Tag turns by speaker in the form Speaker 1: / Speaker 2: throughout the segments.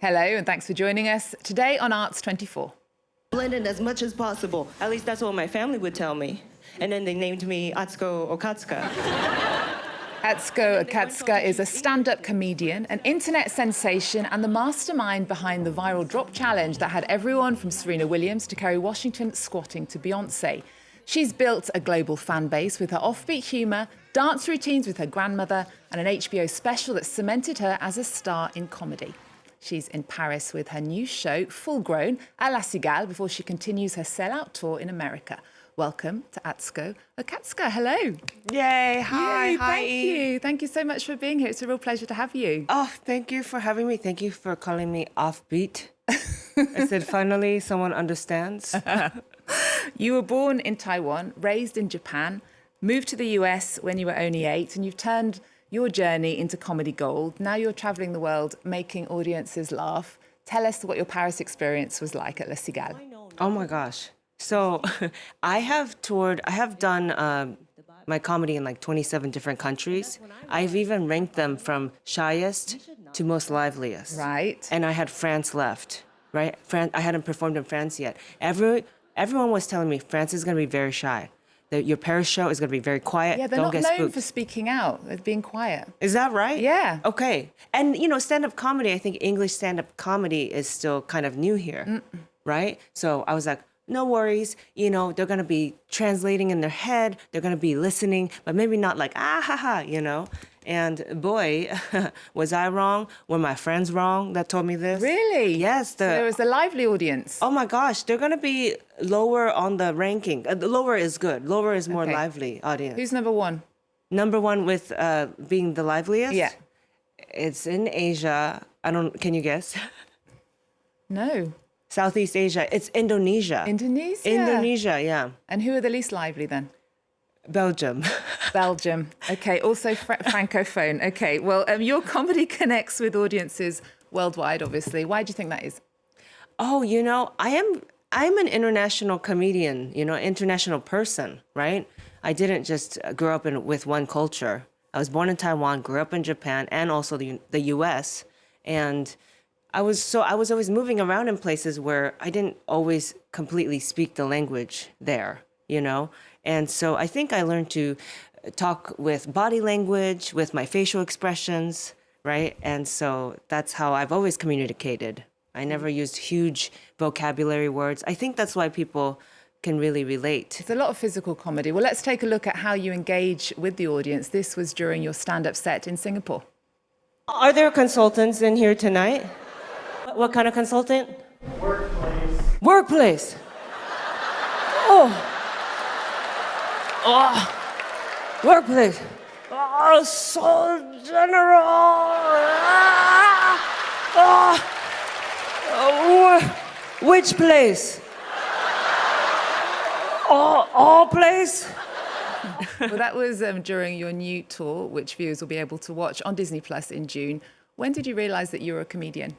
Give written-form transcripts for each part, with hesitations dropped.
Speaker 1: Hello, and thanks for joining us. Today on Arts 24.
Speaker 2: Blend in as much as possible. At least that's what my family would tell me. And then they named me Atsuko Okatsuka.
Speaker 1: Atsuko Okatsuka is a stand-up comedian, an internet sensation, and the mastermind behind the viral drop challenge that had everyone from Serena Williams to Kerry Washington squatting to Beyoncé. She's built a global fan base with her offbeat humour, dance routines with her grandmother, and an HBO special that cemented her as a star in comedy. She's in Paris with her new show, Full Grown, at La Cigale, before she continues her sellout tour in America. Welcome to Atsuko Okatsuka. Hello.
Speaker 3: Yay, hi,
Speaker 1: Yay,
Speaker 3: hi.
Speaker 1: thank you. Thank you so much for being here. It's a real pleasure to have you.
Speaker 3: Oh, thank you for having me. Thank you for calling me offbeat. I said, finally, someone understands.
Speaker 1: You were born in Taiwan, raised in Japan, moved to the US when you were only 8, and you've turned your journey into comedy gold. Now you're traveling the world, making audiences laugh. Tell us what your Paris experience was like at La Cigale.
Speaker 3: Oh my gosh. So I have done my comedy in like 27 different countries. I've even ranked them from shyest to most liveliest.
Speaker 1: Right.
Speaker 3: And I had France left, right? I hadn't performed in France yet. Everyone was telling me France is going to be very shy. Your Paris show is going to be very quiet.
Speaker 1: Yeah, they're
Speaker 3: Don't
Speaker 1: not
Speaker 3: get
Speaker 1: known
Speaker 3: spooked.
Speaker 1: for speaking out. They're being quiet.
Speaker 3: Is that right?
Speaker 1: Yeah.
Speaker 3: Okay. And, stand-up comedy, I think English stand-up comedy is still kind of new here, right? So I was like, no worries. They're going to be translating in their head. They're going to be listening, but maybe not like, And boy, was I wrong? Were my friends wrong that told me this?
Speaker 1: Really?
Speaker 3: Yes.
Speaker 1: So there was a lively audience.
Speaker 3: Oh my gosh, they're going to be lower on the ranking. The lower is good. Lower is more
Speaker 1: Okay.
Speaker 3: lively audience.
Speaker 1: Who's number one?
Speaker 3: Number one with being the liveliest?
Speaker 1: Yeah.
Speaker 3: It's in Asia. Can you guess?
Speaker 1: No.
Speaker 3: Southeast Asia. It's Indonesia.
Speaker 1: Indonesia?
Speaker 3: Indonesia, yeah.
Speaker 1: And who are the least lively then?
Speaker 3: Belgium.
Speaker 1: Belgium. Okay, also francophone. Okay, well, your comedy connects with audiences worldwide, obviously. Why do you think that is?
Speaker 3: Oh, I'm an international comedian, international person, right? I didn't just grow up with one culture. I was born in Taiwan, grew up in Japan, and also the US. And I was always moving around in places where I didn't always completely speak the language there, And so I think I learned to talk with body language, with my facial expressions, right? And so that's how I've always communicated. I never used huge vocabulary words. I think that's why people can really relate.
Speaker 1: It's a lot of physical comedy. Well, let's take a look at how you engage with the audience. This was during your stand-up set in Singapore.
Speaker 3: Are there consultants in here tonight? What kind of consultant?
Speaker 4: Workplace.
Speaker 3: Workplace. Oh. Workplace. Oh, so general. Which place? All place?
Speaker 1: Well, that was during your new tour, which viewers will be able to watch on Disney Plus in June. When did you realize that you were a comedian?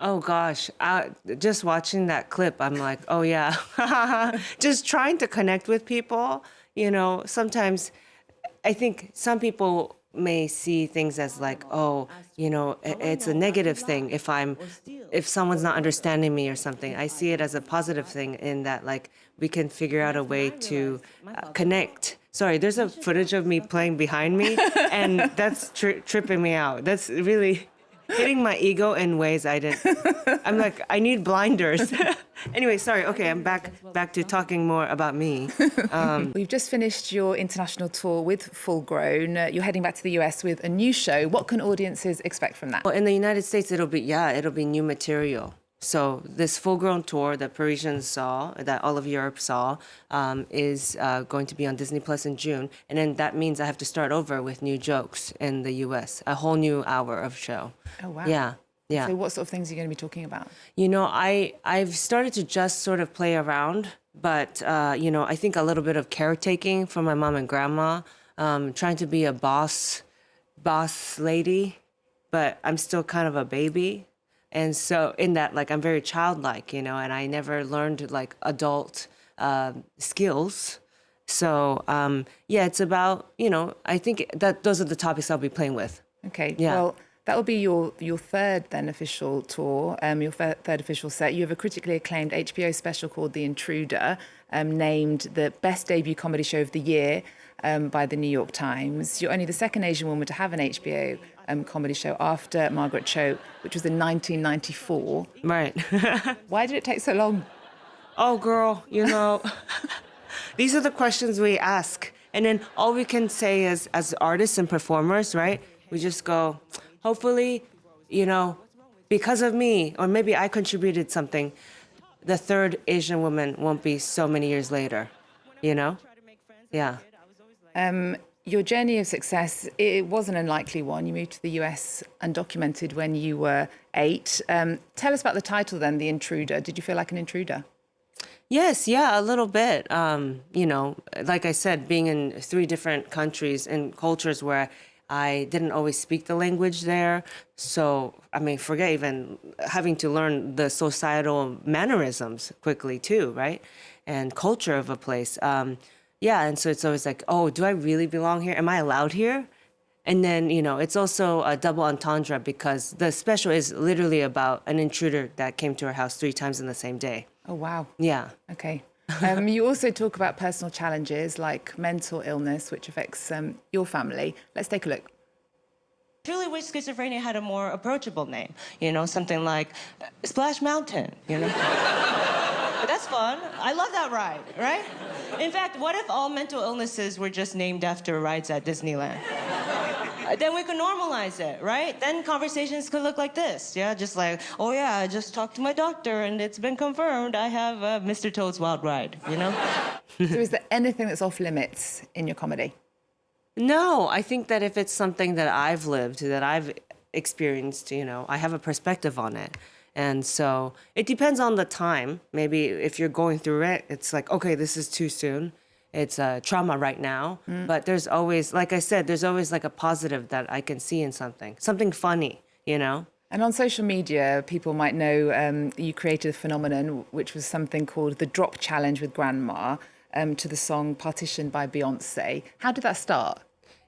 Speaker 3: Oh gosh, just watching that clip, I'm like, oh yeah. Just trying to connect with people, sometimes I think some people may see things as like, oh, it's a negative thing if someone's not understanding me or something. I see it as a positive thing in that like we can figure out a way to connect. Sorry, there's a footage of me playing behind me and that's tripping me out. That's really hitting my ego in ways I didn't. I'm like, I need blinders. Anyway, sorry. Okay, I'm back to talking more about me.
Speaker 1: We've just finished your international tour with Full Grown. You're heading back to the US with a new show. What can audiences expect from that?
Speaker 3: Well, in the United States, it'll be new material. So this full-grown tour that Parisian saw, that all of Europe saw, is going to be on Disney Plus in June. And then that means I have to start over with new jokes in the US, a whole new hour of show.
Speaker 1: Oh, wow.
Speaker 3: Yeah. Yeah.
Speaker 1: So what sort of things are you going to be talking about?
Speaker 3: I've started to just sort of play around, but, I think a little bit of caretaking from my mom and grandma, trying to be a boss lady, but I'm still kind of a baby. And so in that, like, I'm very childlike, and I never learned like adult skills. So, it's about, I think that those are the topics I'll be playing with.
Speaker 1: Okay.
Speaker 3: Yeah.
Speaker 1: Well, That will be your third then official tour, your third official set. You have a critically acclaimed HBO special called The Intruder, named the best debut comedy show of the year by the New York Times. You're only the second Asian woman to have an HBO comedy show after Margaret Cho, which was in 1994.
Speaker 3: Right.
Speaker 1: Why did it take so long?
Speaker 3: Oh, girl, these are the questions we ask. And then all we can say is, as artists and performers, right, we just go, hopefully, because of me, or maybe I contributed something, the third Asian woman won't be so many years later, Yeah.
Speaker 1: Your journey of success, it was an unlikely one. You moved to the US undocumented when you were 8. Tell us about the title then, The Intruder. Did you feel like an intruder?
Speaker 3: Yes, yeah, a little bit. Like I said, being in 3 different countries and cultures where I didn't always speak the language there. So, forget even having to learn the societal mannerisms quickly too, right? And culture of a place. And so it's always like, oh, do I really belong here? Am I allowed here? And then, it's also a double entendre because the special is literally about an intruder that came to our house 3 times in the same day.
Speaker 1: Oh, wow.
Speaker 3: Yeah.
Speaker 1: Okay. You also talk about personal challenges like mental illness, which affects your family. Let's take a look.
Speaker 2: I truly wish schizophrenia had a more approachable name, something like Splash Mountain, But that's fun. I love that ride, right? In fact, what if all mental illnesses were just named after rides at Disneyland? Then we could normalize it, right? Then conversations could look like this, just like, oh yeah, I just talked to my doctor and it's been confirmed I have Mr. Toad's Wild Ride,
Speaker 1: So is there anything that's off limits in your comedy?
Speaker 3: No, I think that if it's something that I've lived, that I've experienced, I have a perspective on it. And so it depends on the time. Maybe if you're going through it, it's like, okay, this is too soon. It's a trauma right now. But there's always, like I said, there's always like a positive that I can see in something funny,
Speaker 1: And on social media, people might know you created a phenomenon, which was something called the Drop Challenge with Grandma, to the song Partition by Beyoncé. How did that start?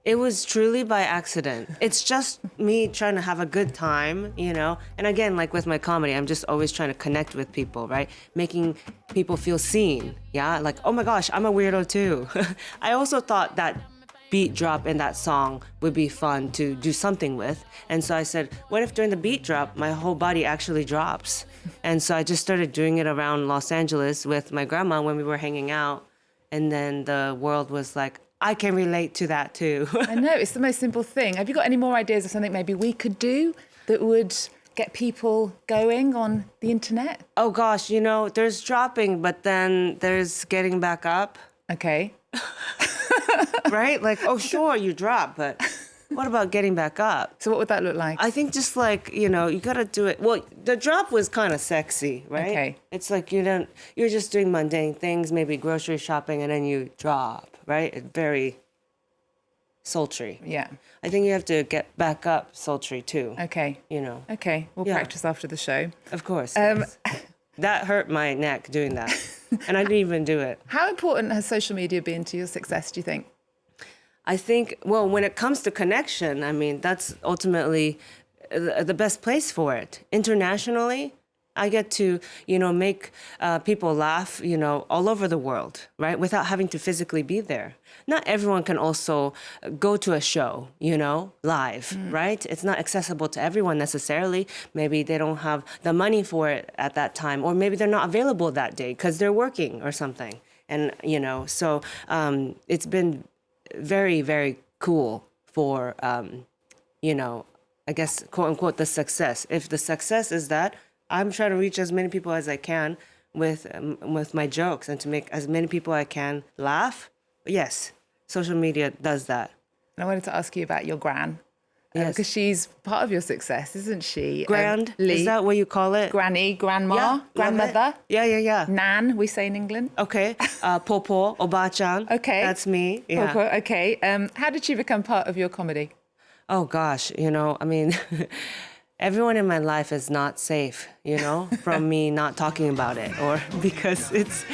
Speaker 3: It was truly by accident. It's just me trying to have a good time, And again, like with my comedy, I'm just always trying to connect with people, right? Making people feel seen, yeah? Like, oh my gosh, I'm a weirdo too. I also thought that beat drop in that song would be fun to do something with. And so I said, what if during the beat drop, my whole body actually drops? And so I just started doing it around Los Angeles with my grandma when we were hanging out. And then the world was like, I can relate to that too.
Speaker 1: I know, it's the most simple thing. Have you got any more ideas of something maybe we could do that would get people going on the internet?
Speaker 3: Oh gosh, there's dropping, but then there's getting back up.
Speaker 1: Okay.
Speaker 3: Right? Like, oh sure, you drop, but what about getting back up?
Speaker 1: So what would that look like?
Speaker 3: I think just like, you gotta do it. Well, the drop was kind of sexy, right?
Speaker 1: Okay.
Speaker 3: It's like you're just doing mundane things, maybe grocery shopping, and then you drop, right? It's very sultry.
Speaker 1: Yeah.
Speaker 3: I think you have to get back up sultry too.
Speaker 1: Okay. Okay, we'll
Speaker 3: Yeah.
Speaker 1: practice after the show.
Speaker 3: Of course. Yes. That hurt my neck doing that. And I didn't even do it.
Speaker 1: How important has social media been to your success, do you think?
Speaker 3: I think, well, when it comes to connection, that's ultimately the best place for it. Internationally, I get to, make people laugh, all over the world, right? Without having to physically be there. Not everyone can also go to a show, live, right? It's not accessible to everyone necessarily. Maybe they don't have the money for it at that time, or maybe they're not available that day because they're working or something. And, so it's been very, very cool for, I guess, quote unquote, the success. If the success is that, I'm trying to reach as many people as I can with my jokes and to make as many people I can laugh. Yes, social media does that.
Speaker 1: And I wanted to ask you about your gran.
Speaker 3: Yes.
Speaker 1: Because she's part of your success, isn't she?
Speaker 3: Grand?
Speaker 1: Lee.
Speaker 3: Is that what you call it?
Speaker 1: Granny, grandma,
Speaker 3: Yeah, love it.
Speaker 1: grandmother.
Speaker 3: Yeah.
Speaker 1: Nan, we say in England.
Speaker 3: Okay. Popo, Oba-chan.
Speaker 1: Okay.
Speaker 3: That's me. Yeah.
Speaker 1: Popo, okay. How did she become part of your comedy?
Speaker 3: Oh, gosh. Everyone in my life is not safe, from me not talking about it, or because it's,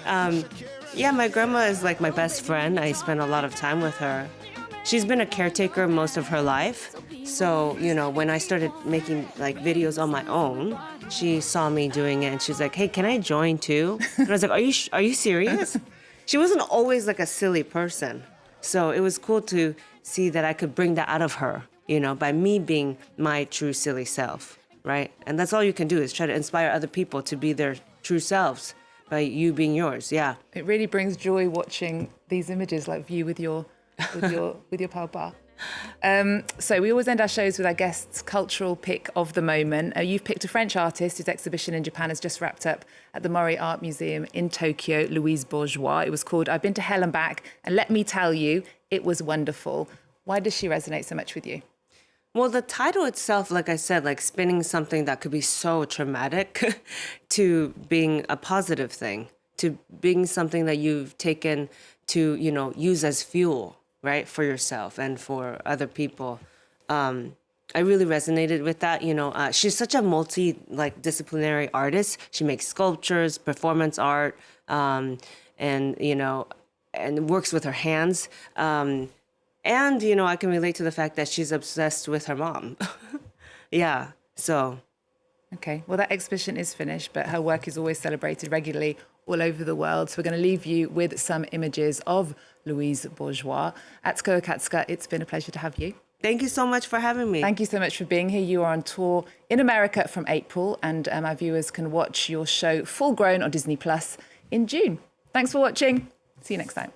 Speaker 3: my grandma is like my best friend. I spend a lot of time with her. She's been a caretaker most of her life. So, you know, when I started making like videos on my own, she saw me doing it and she's like, hey, can I join too? And I was like, are you serious? She wasn't always like a silly person. So it was cool to see that I could bring that out of her, you know, by me being my true silly self, right? And that's all you can do is try to inspire other people to be their true selves by you being yours. Yeah.
Speaker 1: It really brings joy watching these images like you with your pal bar. So we always end our shows with our guests' cultural pick of the moment. You've picked a French artist whose exhibition in Japan has just wrapped up at the Mori Art Museum in Tokyo, Louise Bourgeois. It was called I've Been to Hell and Back, and let me tell you, it was wonderful. Why does she resonate so much with you?
Speaker 3: Well, the title itself, like I said, like spinning something that could be so traumatic to being a positive thing, to being something that you've taken to, you know, use as fuel, right, for yourself and for other people. I really resonated with that. You know, she's such a disciplinary artist. She makes sculptures, performance art, and, you know, and works with her hands. And, you know, I can relate to the fact that she's obsessed with her mom. Yeah, so.
Speaker 1: Okay, well, that exhibition is finished, but her work is always celebrated regularly all over the world. So we're going to leave you with some images of Louise Bourgeois. Atsuko Okatsuka, it's been a pleasure to have you.
Speaker 3: Thank you so much for having me.
Speaker 1: Thank you so much for being here. You are on tour in America from April, and our viewers can watch your show Full Grown on Disney Plus in June. Thanks for watching. See you next time.